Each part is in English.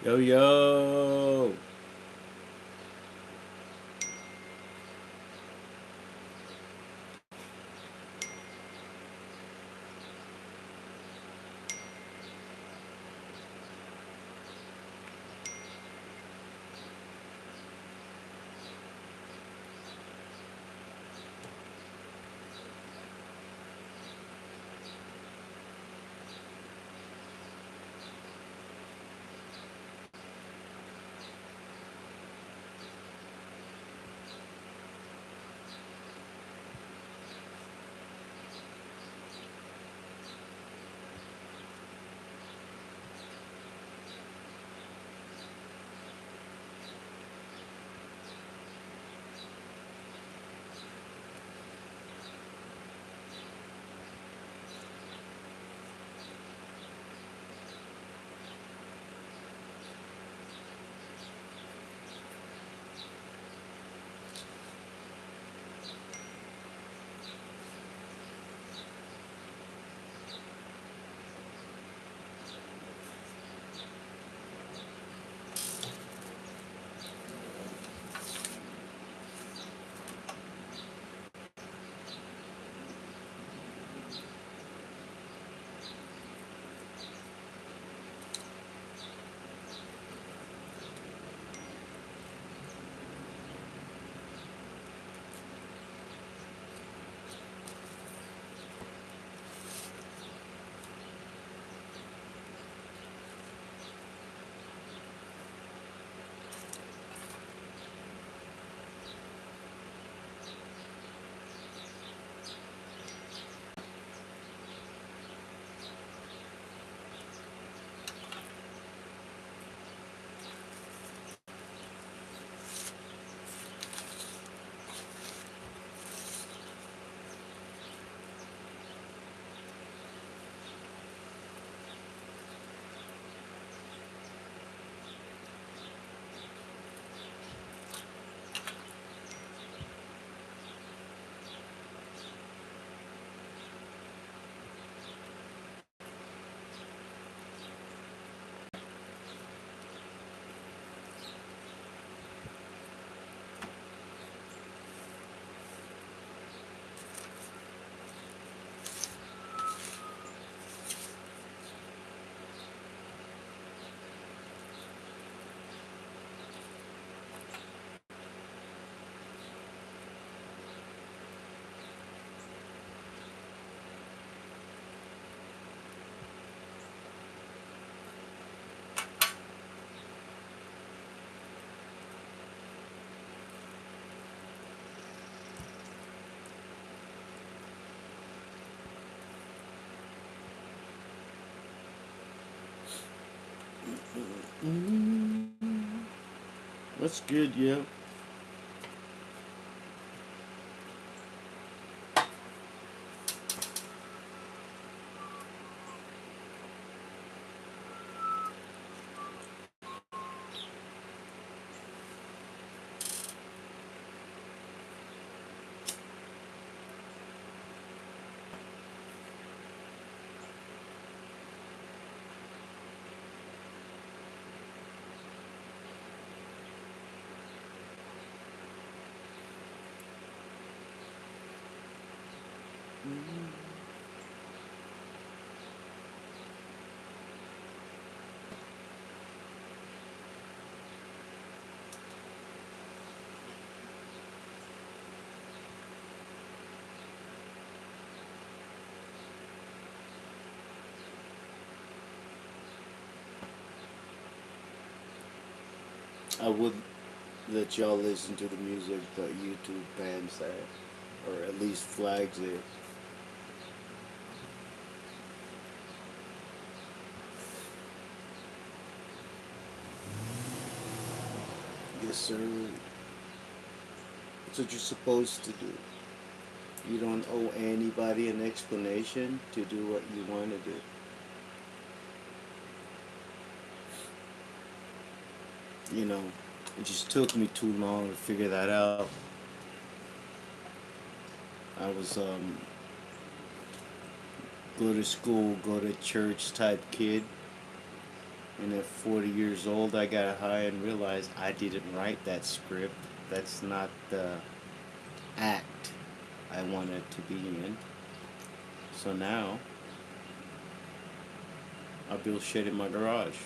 Yo, yo. What's good, yo? I would let y'all listen to the music, but YouTube bans that, or at least flags it. Yes, sir. That's what you're supposed to do. You don't owe anybody an explanation to do what you want to do. You know, it just took me too long to figure that out. I was go to school, go to church type kid. And at 40 years old, I got high and realized I didn't write that script. That's not the act I wanted to be in. So now I build shit in my garage.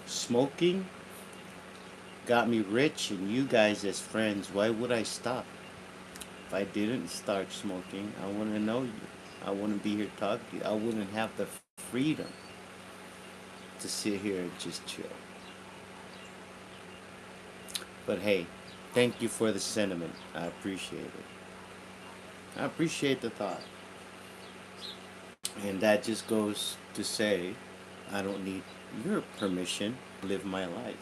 Smoking got me rich, and you guys as friends, why would I stop? If I didn't start smoking, I wouldn't know you. I wouldn't be here talking to you. I wouldn't have the freedom to sit here and just chill. But hey, thank you for the sentiment. I appreciate it. I appreciate the thought. And that just goes to say, I don't need your permission to live my life.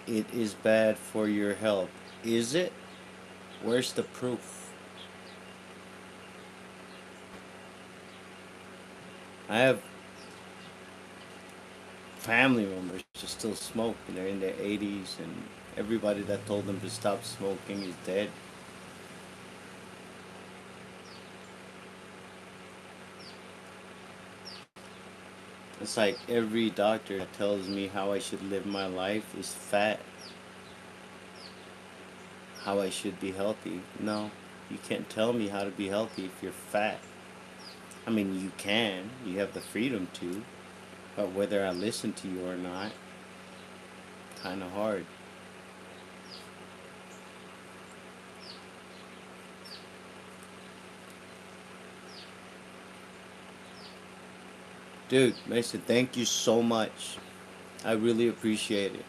It is bad for your health. Is it? Where's the proof? I have family members who still smoke and they're in their 80s, and everybody that told them to stop smoking is dead. It's like every doctor that tells me how I should live my life is fat, how I should be healthy. No, you can't tell me how to be healthy if you're fat. I mean, you can, you have the freedom to, but whether I listen to you or not, kind of hard. Dude, Mason, thank you so much. I really appreciate it.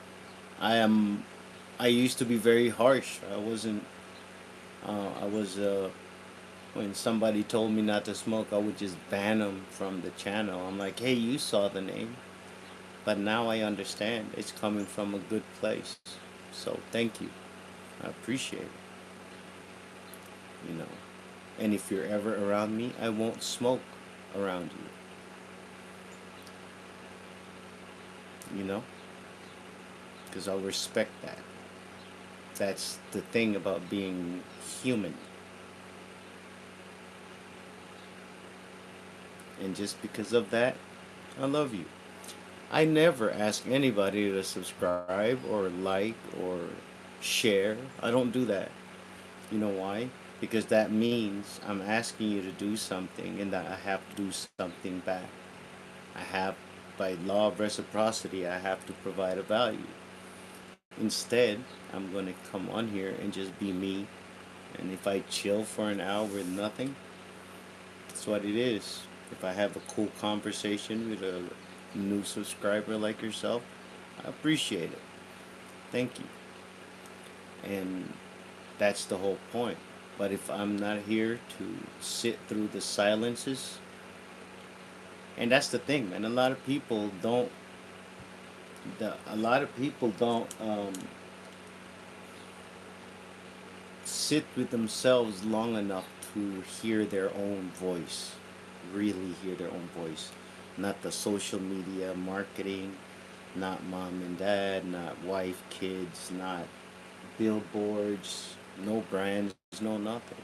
I am. I used to be very harsh. I wasn't. I was. When somebody told me not to smoke, I would just ban them from the channel. I'm like, hey, you saw the name, but now I understand. It's coming from a good place. So thank you. I appreciate it. You know. And if you're ever around me, I won't smoke around you. You know, because I'll respect that. That's the thing about being human. And just because of that, I love you. I never ask anybody to subscribe or like or share. I don't do that. You know why? Because that means I'm asking you to do something and that I have to do something back. I have, by law of reciprocity, I have to provide a value. Instead, I'm going to come on here and just be me. And if I chill for an hour with nothing, that's what it is. If I have a cool conversation with a new subscriber like yourself, I appreciate it. Thank you. And that's the whole point. But if I'm not here to sit through the silences, and that's the thing, man. A lot of people don't sit with themselves long enough to hear their own voice, really hear their own voice, not the social media marketing, not mom and dad, not wife, kids, not billboards, no brands, no nothing.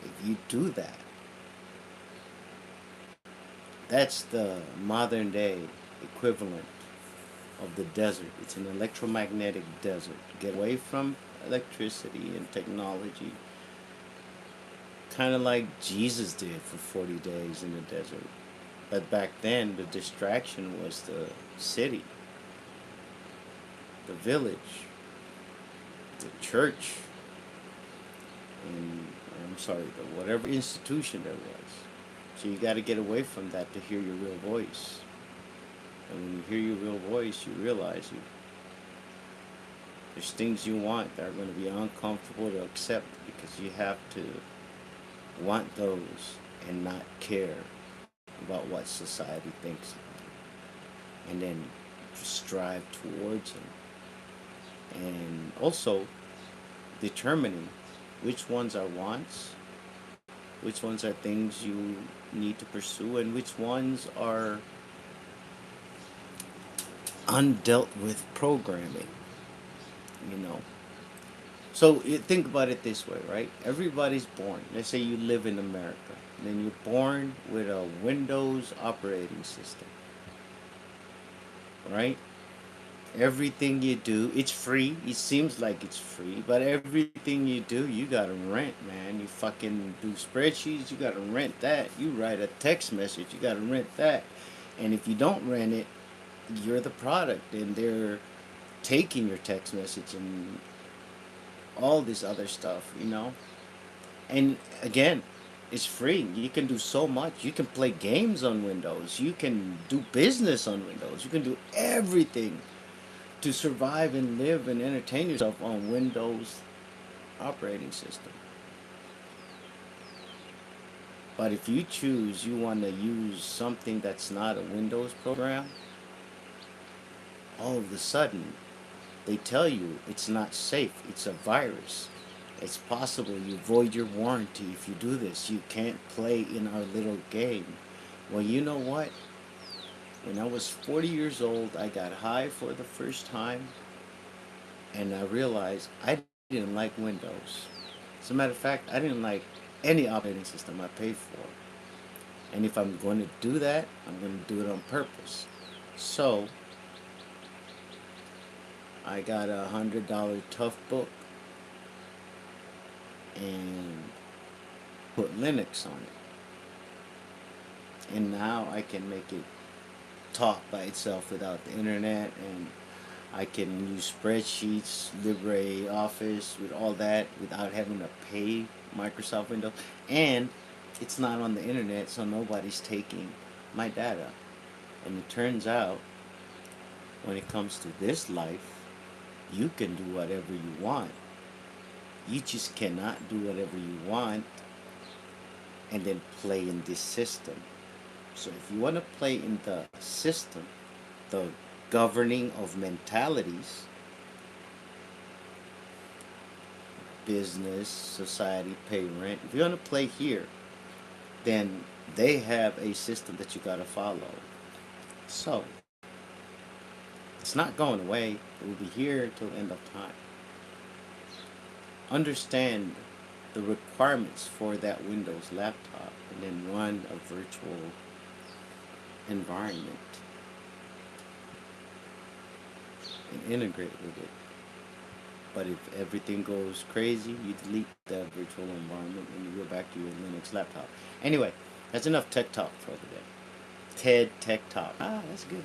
If you do that, that's the modern day equivalent of the desert. It's an electromagnetic desert. Get away from electricity and technology, kind of like Jesus did for 40 days in the desert. But back then, the distraction was the city, the village, the church, and I'm sorry, the whatever institution there was. So you got to get away from that to hear your real voice. And when you hear your real voice, you realize there's things you want that are going to be uncomfortable to accept because you have to want those and not care about what society thinks of you. And then strive towards them. And also determining which ones are wants, which ones are things you need to pursue, and which ones are undealt with programming. You know, So think about it this way, right? Everybody's born. Let's say you live in America, and then you're born with a Windows operating system, right? Everything you do, it's free. It seems like it's free, but everything you do, you gotta rent, man. You fucking do spreadsheets, you gotta rent that. You write a text message, you gotta rent that. And if you don't rent it, you're the product, and they're taking your text message and all this other stuff. And again, it's free. You can do so much. You can play games on Windows. You can do business on Windows. You can do everything to survive and live and entertain yourself on Windows operating system. But if you choose you want to use something that's not a Windows program, all of a sudden they tell you it's not safe. It's a virus. It's possible you void your warranty if you do this. You can't play in our little game. Well, you know what? When I was 40 years old, I got high for the first time and I realized I didn't like Windows. As a matter of fact, I didn't like any operating system I paid for. And if I'm going to do that, I'm going to do it on purpose. So I got $100 tough book and put Linux on it. And now I can make it talk by itself without the internet, and I can use spreadsheets, LibreOffice, with all that without having to pay Microsoft Windows. And it's not on the internet, so nobody's taking my data. And it turns out, when it comes to this life, you can do whatever you want. You just cannot do whatever you want and then play in this system. So if you want to play in the system, the governing of mentalities, business, society, pay rent, if you want to play here, then they have a system that you got to follow. So it's not going away. It will be here until the end of time. Understand the requirements for that Windows laptop and then run a virtual environment and integrate with it. But if everything goes crazy, you delete that virtual environment and you go back to your Linux laptop. Anyway, that's enough tech talk for today. TED Tech Talk. Ah, that's good.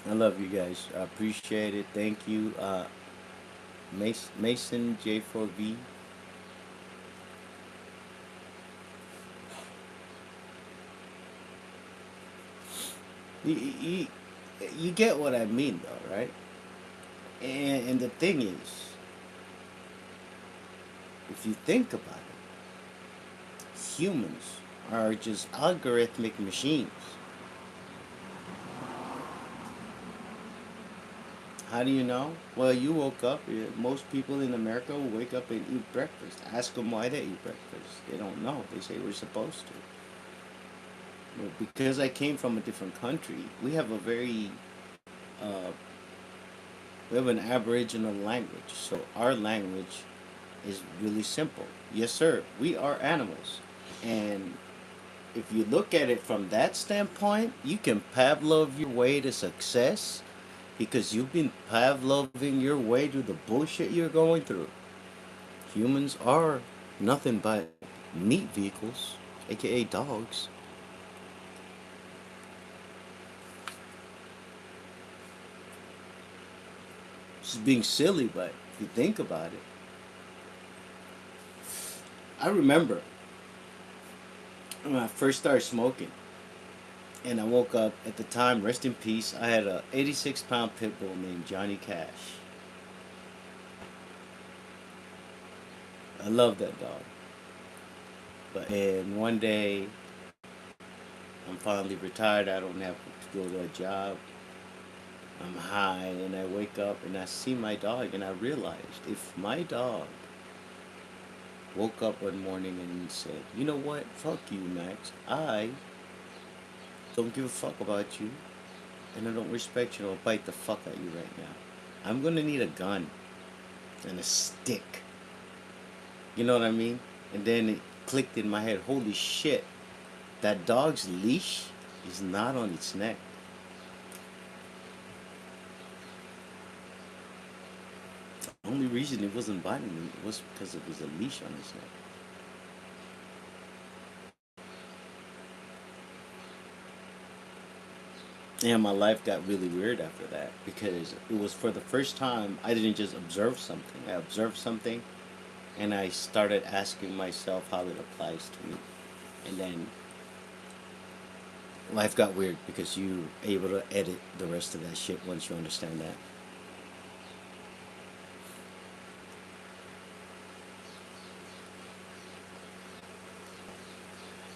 I love you guys. I appreciate it. Thank you. Mason J4V. You, you, you get what I mean, though, right? And the thing is, if you think about it, humans are just algorithmic machines. How do you know? Well, you woke up. Most people in America will wake up and eat breakfast. Ask them why they eat breakfast. They don't know. They say we're supposed to. Well, because I came from a different country, uh, we have an Aboriginal language. So our language is really simple. Yes, sir. We are animals, and if you look at it from that standpoint, you can Pavlov your way to success because you've been Pavloving your way to the bullshit you're going through. Humans are nothing but meat vehicles, aka dogs. Just being silly, but if you think about it, I remember when I first started smoking, and I woke up at the time. Rest in peace. I had a 86-pound pit bull named Johnny Cash. I love that dog. But and one day I'm finally retired. I don't have to go to a job. I'm high, and I wake up and I see my dog, and I realized if my dog woke up one morning and said, you know what? Fuck you, Max. I don't give a fuck about you, and I don't respect you. I'll bite the fuck out of you right now. I'm gonna need a gun and a stick. You know what I mean? And then it clicked in my head, holy shit, that dog's leash is not on its neck. The only reason it wasn't biting me was because it was a leash on its neck. And my life got really weird after that because it was for the first time I didn't just observe something. I observed something and I started asking myself how it applies to me. And then life got weird because you able to edit the rest of that shit once you understand that.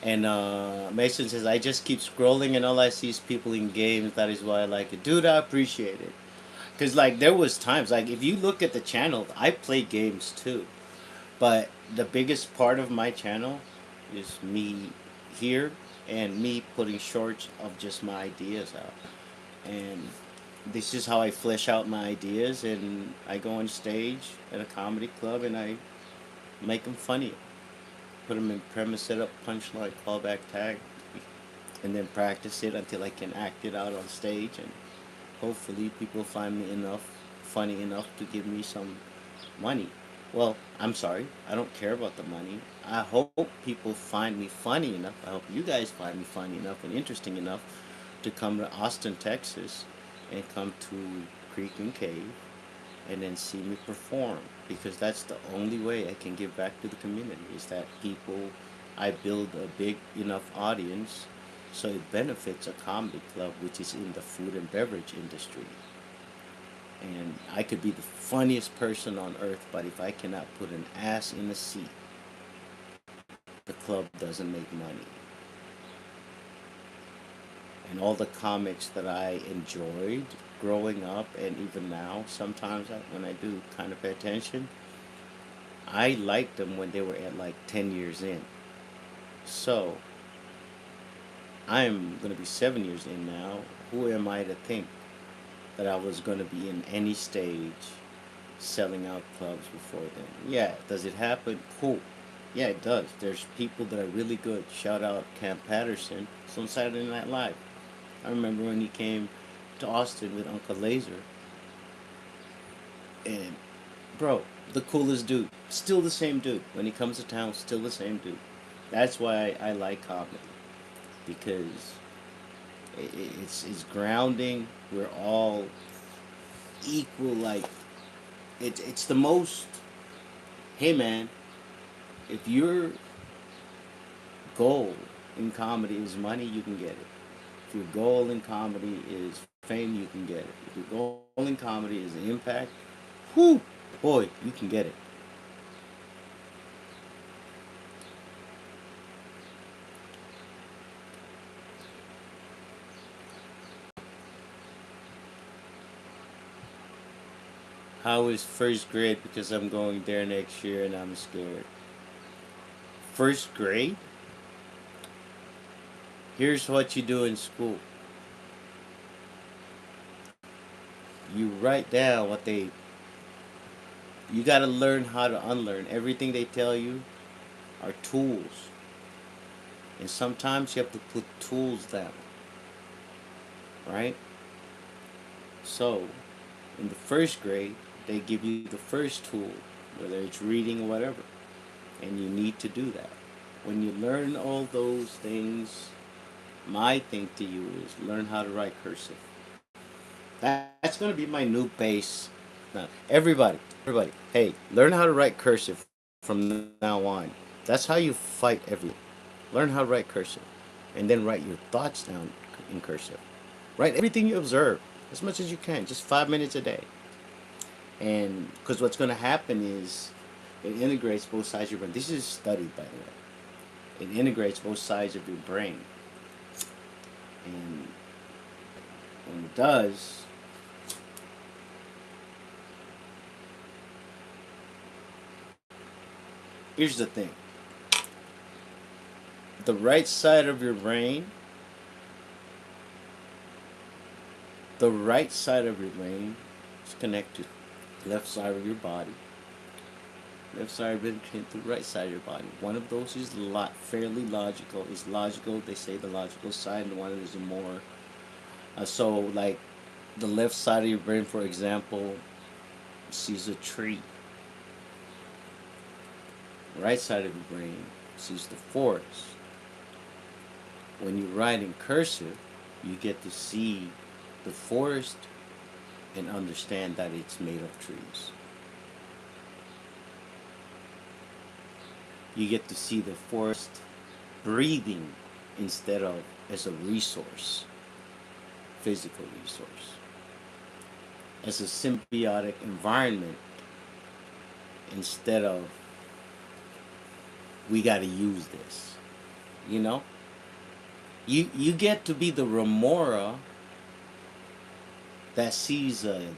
And Mason says, I just keep scrolling and all I see is people in games. That is why I like it. Dude, I appreciate it. Because, like, there was times, like, if you look at the channel, I play games too. But the biggest part of my channel is me here and me putting shorts of just my ideas out. And this is how I flesh out my ideas. And I go on stage at a comedy club and I make them funny. Put them in premise, setup, punchline, callback, tag, and then practice it until I can act it out on stage. And hopefully, people find me funny enough to give me some money. Well, I'm sorry, I don't care about the money. I hope people find me funny enough. I hope you guys find me funny enough and interesting enough to come to Austin, Texas, and come to Creek and Cave and then see me perform because that's the only way I can give back to the community is that people I build a big enough audience so it benefits a comedy club which is in the food and beverage industry. And I could be the funniest person on earth, but if I cannot put an ass in a seat, the club doesn't make money. And all the comics that I enjoyed growing up and even now, sometimes when I do kind of pay attention, I liked them when they were at like 10 years in. So I'm going to be 7 years in now. Who am I to think that I was going to be in any stage selling out clubs before then? Yeah, does it happen? Cool. Yeah, it does. There's people that are really good. Shout out Cam Patterson. It's on Saturday Night Live. I remember when he came to Austin with Uncle Laser, and bro, the coolest dude. Still the same dude. When he comes to town, still the same dude. That's why I like comedy because it's grounding. We're all equal. Like it's the most. Hey man, if your goal in comedy is money, you can get it. If your goal in comedy is fame, you can get it. If your goal in comedy is impact, whoo, boy, you can get it. How is first grade? Because I'm going there next year and I'm scared. First grade? Here's what you do in school. You write down what they. You gotta learn how to unlearn. Everything they tell you are tools. And sometimes you have to put tools down, right? So, in the first grade, they give you the first tool, whether it's reading or whatever. And you need to do that. When you learn all those things, my thing to you is learn how to write cursive. That's going to be my new base. Now, everybody, hey, learn how to write cursive from now on. That's how you fight everyone. Learn how to write cursive. And then write your thoughts down in cursive. Write everything you observe as much as you can, just 5 minutes a day. And because what's going to happen is it integrates both sides of your brain. This is studied, by the way. It integrates both sides of your brain. And when it does, Here's the thing: the right side of your brain, the right side of your brain is connected to the left side of your body. Left side of it connected to the right side of your body. One of those is fairly logical. Is logical. They say the logical side, and one is more. So, like the left side of your brain, for example, sees a tree. Right side of your brain sees the forest. When you write in cursive, you get to see the forest and understand that it's made of trees. You get to see the forest breathing instead of as a resource, physical resource, as a symbiotic environment instead of we got to use this. You know, you get to be the remora that sees a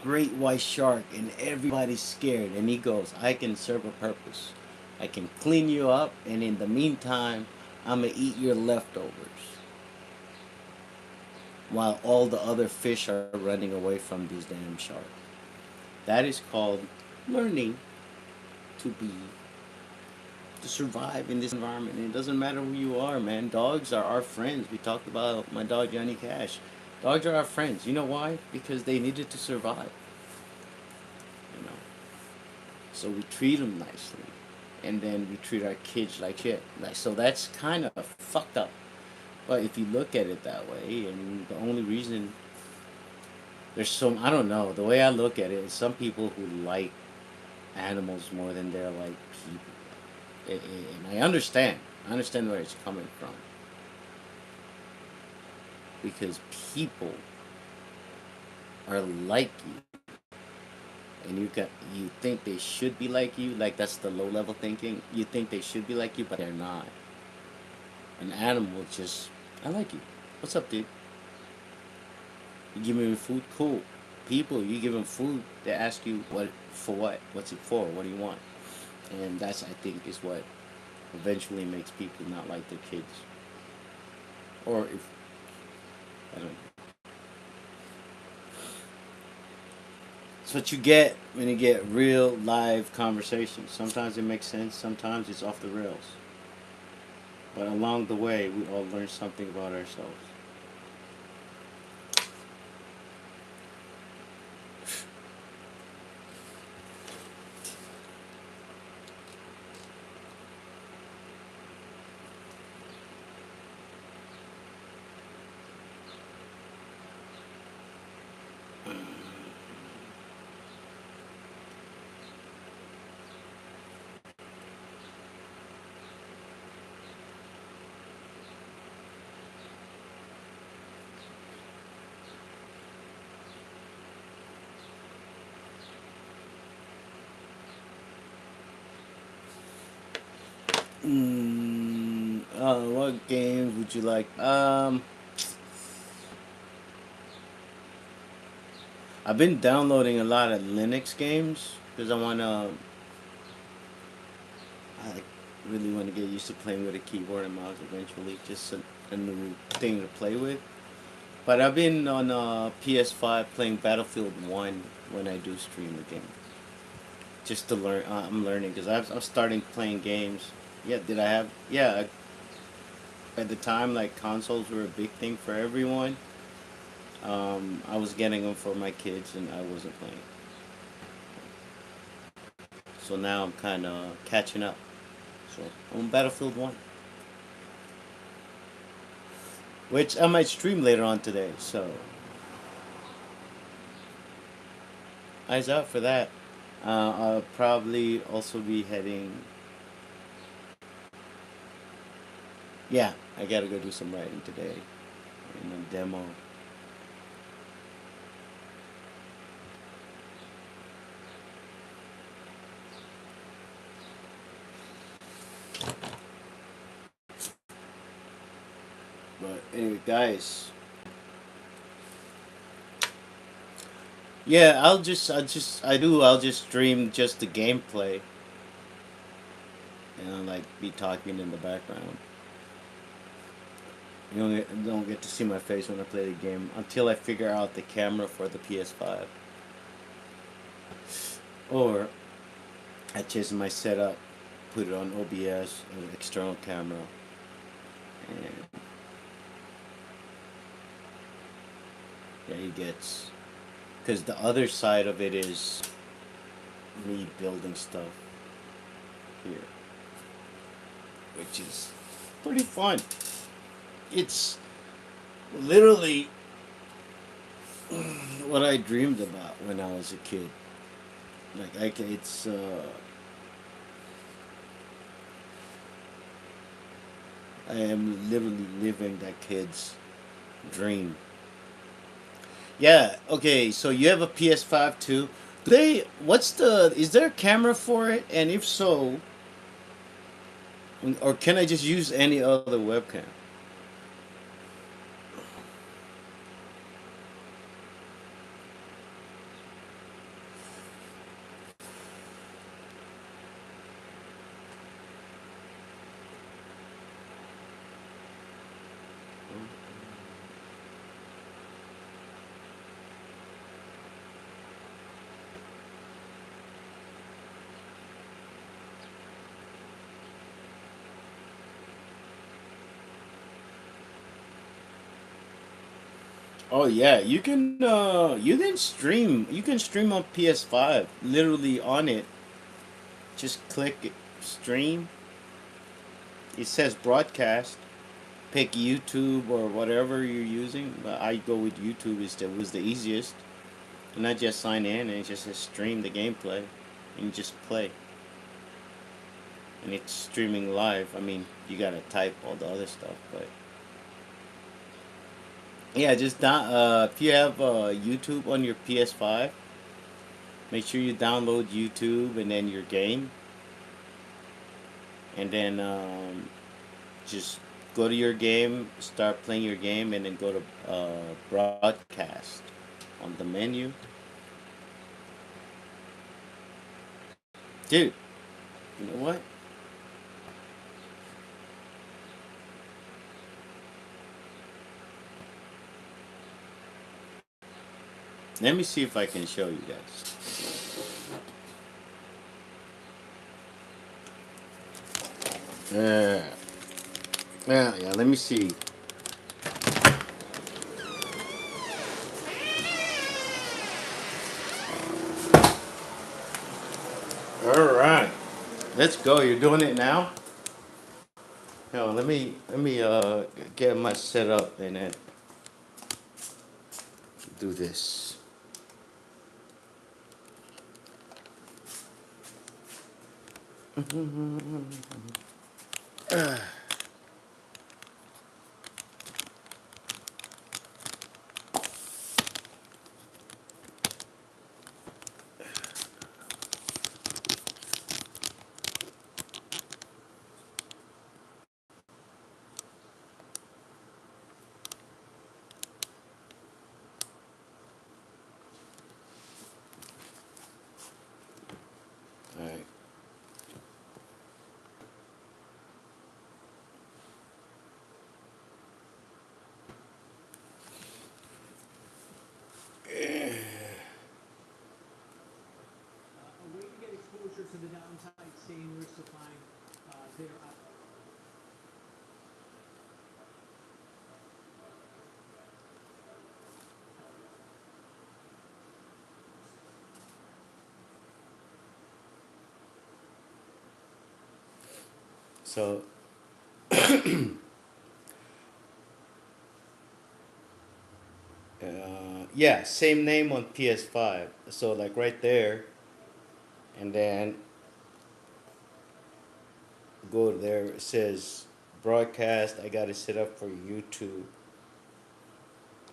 great white shark and everybody's scared, and he goes, I can serve a purpose. I can clean you up, and in the meantime, I'm gonna eat your leftovers while all the other fish are running away from this damn shark. That is called learning to be to survive in this environment. And it doesn't matter who you are, man. Dogs are our friends. We talked about my dog Johnny Cash. Dogs are our friends. You know why? Because they needed to survive. You know, so we treat them nicely, and then we treat our kids like shit. Like so, that's kind of fucked up. But if you look at it that way, and the only reason there's some, I don't know. The way I look at it is some people who like animals more than they're like people. And I understand. I understand where it's coming from. Because people are like you, and you think they should be like you. Like that's the low level thinking. You think they should be like you, but they're not. An animal just, I like you. What's up, dude? You give me food, cool. People, you give them food, they ask you what for what? What's it for? What do you want? And that's I think is what eventually makes people not like their kids. Or if I don't know. It's what you get when you get real live conversations. Sometimes it makes sense, sometimes it's off the rails. But along the way, we all learn something about ourselves. What games would you like? I've been downloading a lot of Linux games because I really want to get used to playing with a keyboard and mouse eventually. Just a new thing to play with. But I've been on PS5 playing Battlefield 1 when I do stream the game. Just to learn, I'm learning because I'm starting playing games. Yeah, did I have? Yeah, at the time, like consoles were a big thing for everyone. I was getting them for my kids, and I wasn't playing. So now I'm kind of catching up. So I'm on Battlefield 1, which I might stream later on today. So eyes out for that. I'll probably also be heading. Yeah, I gotta go do some writing today in a demo. But anyway, guys. Yeah, I'll just stream just the gameplay. and I like be talking in the background. Don't get to see my face when I play the game until I figure out the camera for the PS5. Or I change my setup, put it on OBS, an external camera, and yeah, he gets. Because the other side of it is me building stuff here, which is pretty fun. It's literally what I dreamed about when I was a kid. It's I am literally living that kid's dream. Yeah. Okay. So you have a PS5 too. They. What's the? Is there a camera for it? And if so, or can I just use any other webcam? Oh yeah, you can stream. You can stream on PS5. Literally on it. Just click it, stream. It says broadcast. Pick YouTube or whatever you're using. But I go with YouTube. Was the easiest. And I just sign in and it just says stream the gameplay, and you just play. And it's streaming live. I mean, you gotta type all the other stuff, but yeah, just if you have YouTube on your PS5, make sure you download YouTube and then your game, and then just go to your game, start playing your game, and then go to broadcast on the menu. Dude, you know what? Let me see if I can show you guys. Yeah, yeah. Let me see. All right, let's go. You're doing it now. Yo, let me get my setup and then do this. All right. So yeah, same name on PS5. So like right there, and then go there. It says broadcast. I got it set up for YouTube,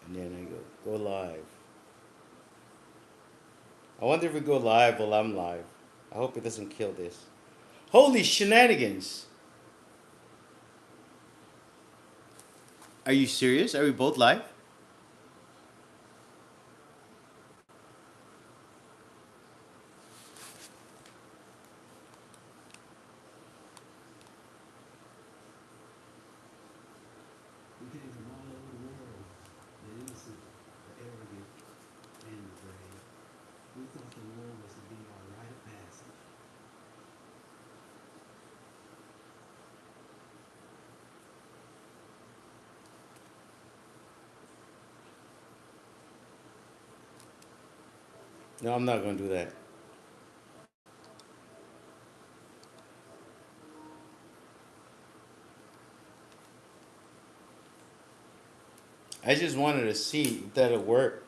and then I go live. I wonder if we go live while I'm live. I hope it doesn't kill this. Holy shenanigans! Are you serious? Are we both live? No, I'm not gonna do that. I just wanted to see that it worked.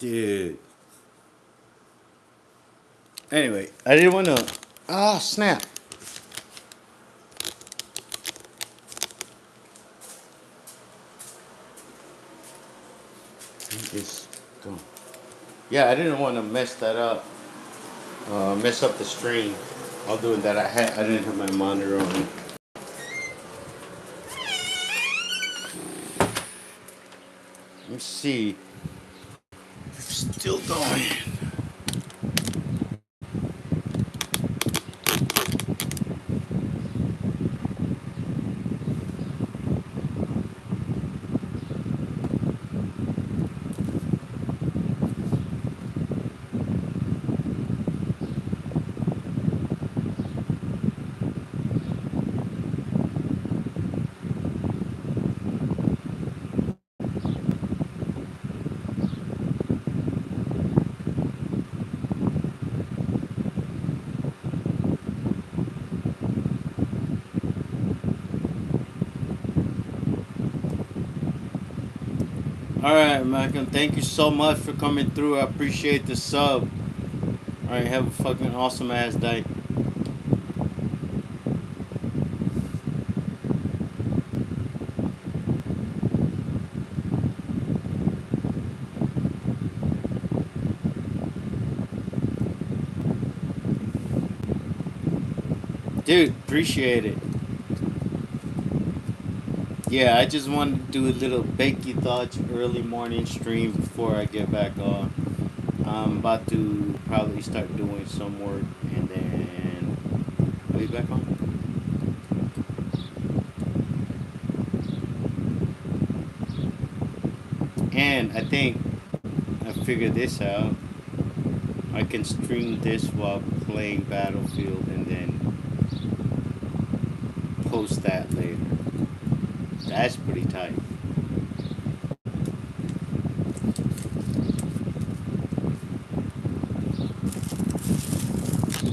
Dude. Anyway, I didn't want to. Ah, snap. It's gone. Yeah, I didn't want to mess that up. Mess up the stream. I'll do that. I didn't have my monitor on. Let me see. Still going. All right, Malcolm. Thank you so much for coming through. I appreciate the sub. All right, have a fucking awesome ass day. Dude, appreciate it. Yeah, I just wanted to do a little bakey thoughts early morning stream before I get back on. I'm about to probably start doing some work and then I'll be back on. And I think I figured this out. I can stream this while playing Battlefield and then post that later. That's pretty tight.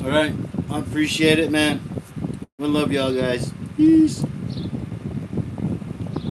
Alright, I appreciate it, man. I love y'all guys. Peace.